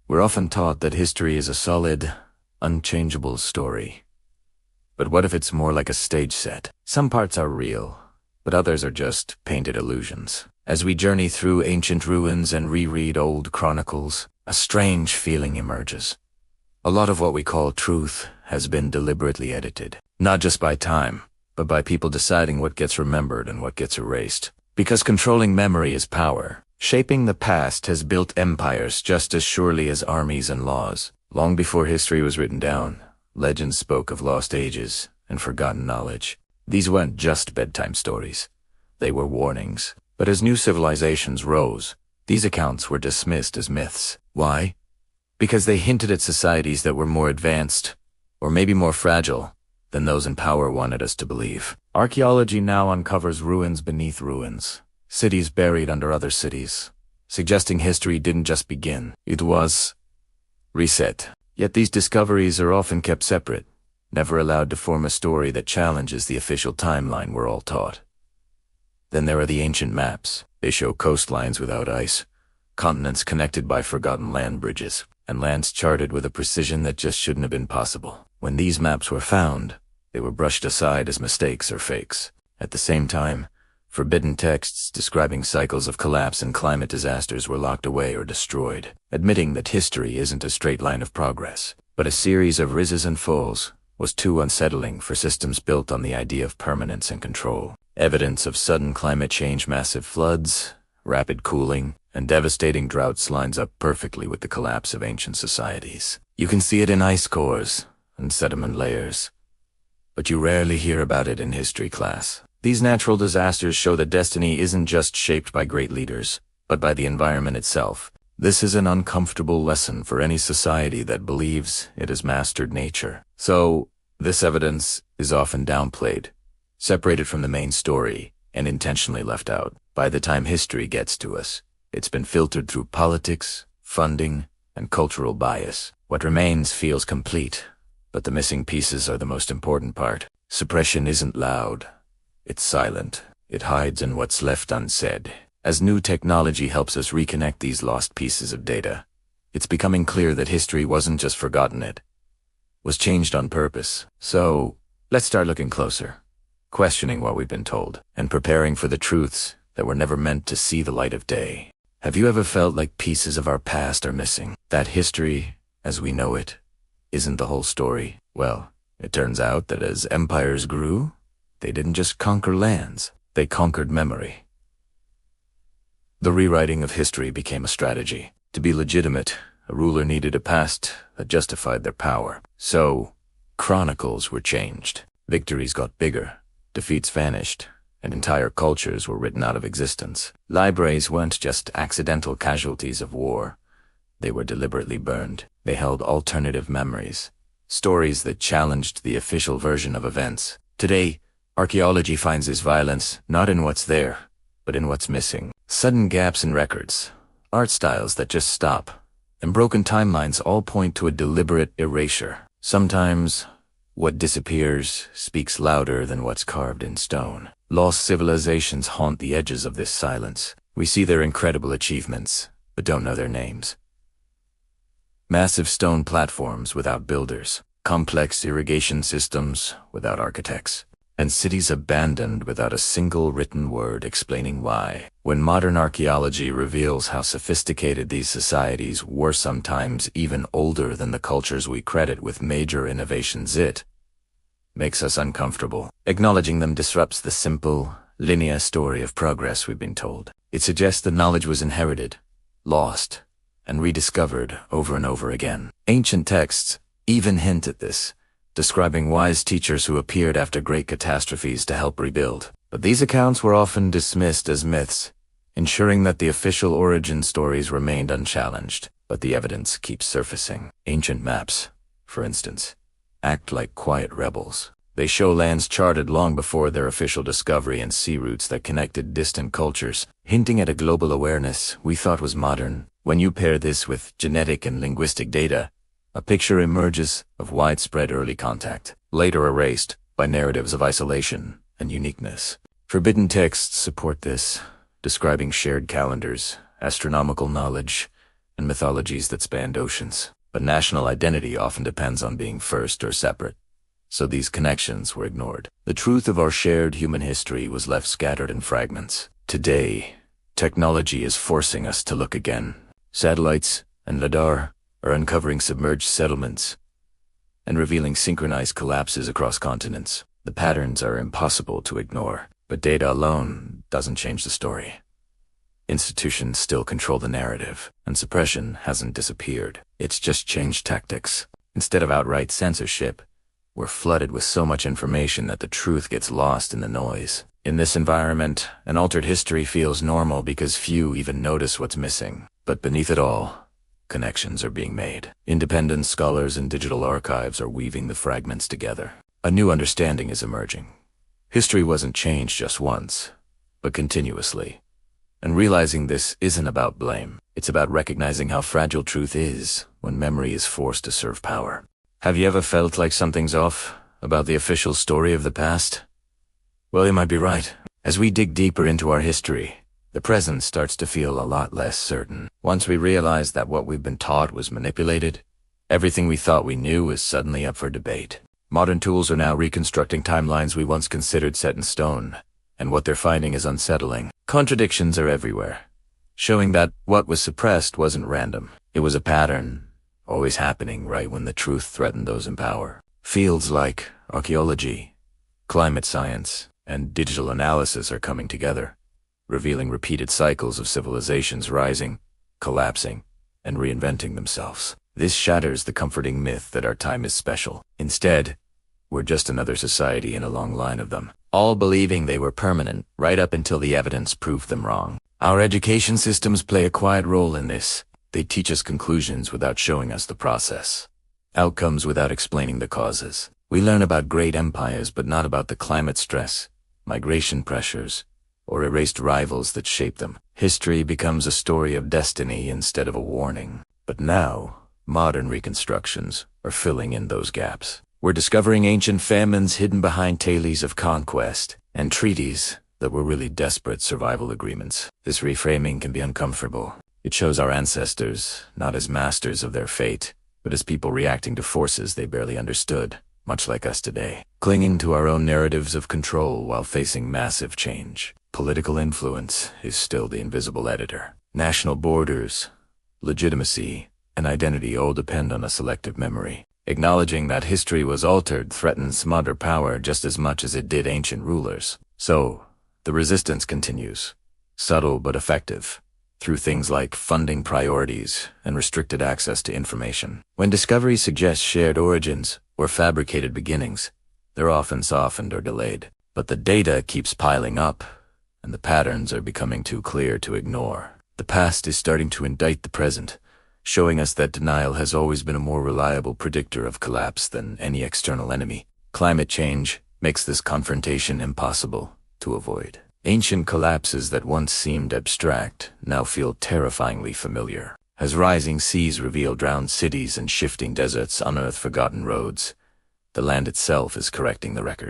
We're often taught that history is a solid, unchangeable story. But what if it's more like a stage set? Some parts are real, but others are just painted illusions. As we journey through ancient ruins and reread old chronicles, a strange feeling emerges. A lot of what we call truth has been deliberately edited, not just by time, but by people deciding what gets remembered and what gets erased. Because controlling memory is power. Shaping the past has built empires just as surely as armies and laws. Long before history was written down, legends spoke of lost ages and forgotten knowledge. These weren't just bedtime stories. They were warnings. But as new civilizations rose, these accounts were dismissed as myths. Why? Because they hinted at societies that were more advanced, or maybe more fragile, than those in power wanted us to believe. Archaeology now uncovers ruins beneath ruins, cities buried under other cities, suggesting history didn't just begin, it was reset. Yet these discoveries are often kept separate, never allowed to form a story that challenges the official timeline we're all taught. Then there are the ancient maps. They show coastlines without ice, continents connected by forgotten land bridges, and lands charted with a precision that just shouldn't have been possible. When these maps were found, they were brushed aside as mistakes or fakes. At the same time, forbidden texts describing cycles of collapse and climate disasters were locked away or destroyed, admitting that history isn't a straight line of progress, but a series of rises and falls was too unsettling for systems built on the idea of permanence and control. Evidence of sudden climate change, massive floods, rapid cooling, and devastating droughts lines up perfectly with the collapse of ancient societies. You can see it in ice cores and sediment layers, but you rarely hear about it in history class. These natural disasters show that destiny isn't just shaped by great leaders, but by the environment itself. This is an uncomfortable lesson for any society that believes it has mastered nature. So, this evidence is often downplayed, separated from the main story, and intentionally left out. By the time history gets to us, it's been filtered through politics, funding, and cultural bias. What remains feels complete, but the missing pieces are the most important part. Suppression isn't loud. It's silent. It hides in what's left unsaid. As new technology helps us reconnect these lost pieces of data, it's becoming clear that history wasn't just forgotten, it was changed on purpose. So, let's start looking closer, questioning what we've been told, and preparing for the truths that were never meant to see the light of day. Have you ever felt like pieces of our past are missing? That history, as we know it, isn't the whole story? Well, it turns out that as empires grew, they didn't just conquer lands, they conquered memory. The rewriting of history became a strategy. To be legitimate, a ruler needed a past that justified their power. So, chronicles were changed. Victories got bigger, defeats vanished, and entire cultures were written out of existence. Libraries weren't just accidental casualties of war. They were deliberately burned. They held alternative memories, stories that challenged the official version of events. Today, archaeology finds this violence not in what's there, but in what's missing. Sudden gaps in records, art styles that just stop, and broken timelines all point to a deliberate erasure. Sometimes, what disappears speaks louder than what's carved in stone. Lost civilizations haunt the edges of this silence. We see their incredible achievements, but don't know their names. Massive stone platforms without builders, complex irrigation systems without architects, and cities abandoned without a single written word explaining why. When modern archaeology reveals how sophisticated these societies were, sometimes even older than the cultures we credit with major innovations, it makes us uncomfortable. Acknowledging them disrupts the simple, linear story of progress we've been told. It suggests that knowledge was inherited, lost, and rediscovered over and over again. Ancient texts even hint at this, describing wise teachers who appeared after great catastrophes to help rebuild. But these accounts were often dismissed as myths, ensuring that the official origin stories remained unchallenged. But the evidence keeps surfacing. Ancient maps, for instance, act like quiet rebels. They show lands charted long before their official discovery and sea routes that connected distant cultures, hinting at a global awareness we thought was modern. When you pair this with genetic and linguistic data, a picture emerges of widespread early contact, later erased by narratives of isolation and uniqueness. Forbidden texts support this, describing shared calendars, astronomical knowledge, and mythologies that spanned oceans. But national identity often depends on being first or separate, so these connections were ignored. The truth of our shared human history was left scattered in fragments. Today, technology is forcing us to look again. Satellites and radar are uncovering submerged settlements and revealing synchronized collapses across continents. The patterns are impossible to ignore, but data alone doesn't change the story. Institutions still control the narrative, and suppression hasn't disappeared. It's just changed tactics. Instead of outright censorship, we're flooded with so much information that the truth gets lost in the noise. In this environment, an altered history feels normal because few even notice what's missing. But beneath it all, connections are being made. Independent scholars and digital archives are weaving the fragments together. A new understanding is emerging. History wasn't changed just once, but continuously. And realizing this isn't about blame. It's about recognizing how fragile truth is when memory is forced to serve power. Have you ever felt like something's off about the official story of the past? Well, you might be right. As we dig deeper into our history, the present starts to feel a lot less certain. Once we realize that what we've been taught was manipulated, everything we thought we knew is suddenly up for debate. Modern tools are now reconstructing timelines we once considered set in stone, and what they're finding is unsettling. Contradictions are everywhere, showing that what was suppressed wasn't random. It was a pattern, always happening right when the truth threatened those in power. Fields like archaeology, climate science, and digital analysis are coming together, revealing repeated cycles of civilizations rising, collapsing, and reinventing themselves. This shatters the comforting myth that our time is special. Instead, we're just another society in a long line of them, all believing they were permanent right up until the evidence proved them wrong. Our education systems play a quiet role in this. They teach us conclusions without showing us the process, outcomes without explaining the causes. We learn about great empires, but not about the climate stress, migration pressures, or erased rivals that shape them. History becomes a story of destiny instead of a warning. But now, modern reconstructions are filling in those gaps. We're discovering ancient famines hidden behind tales of conquest and treaties that were really desperate survival agreements. This reframing can be uncomfortable. It shows our ancestors not as masters of their fate, but as people reacting to forces they barely understood, much like us today, clinging to our own narratives of control while facing massive change. Political influence is still the invisible editor. National borders, legitimacy, and identity all depend on a selective memory. Acknowledging that history was altered threatens modern power just as much as it did ancient rulers. So, the resistance continues, subtle but effective, through things like funding priorities and restricted access to information. When discoveries suggest shared origins or fabricated beginnings, they're often softened or delayed. But the data keeps piling up, and the patterns are becoming too clear to ignore. The past is starting to indict the present, showing us that denial has always been a more reliable predictor of collapse than any external enemy. Climate change makes this confrontation impossible to avoid. Ancient collapses that once seemed abstract now feel terrifyingly familiar. As rising seas reveal drowned cities and shifting deserts unearth forgotten roads, the land itself is correcting the record.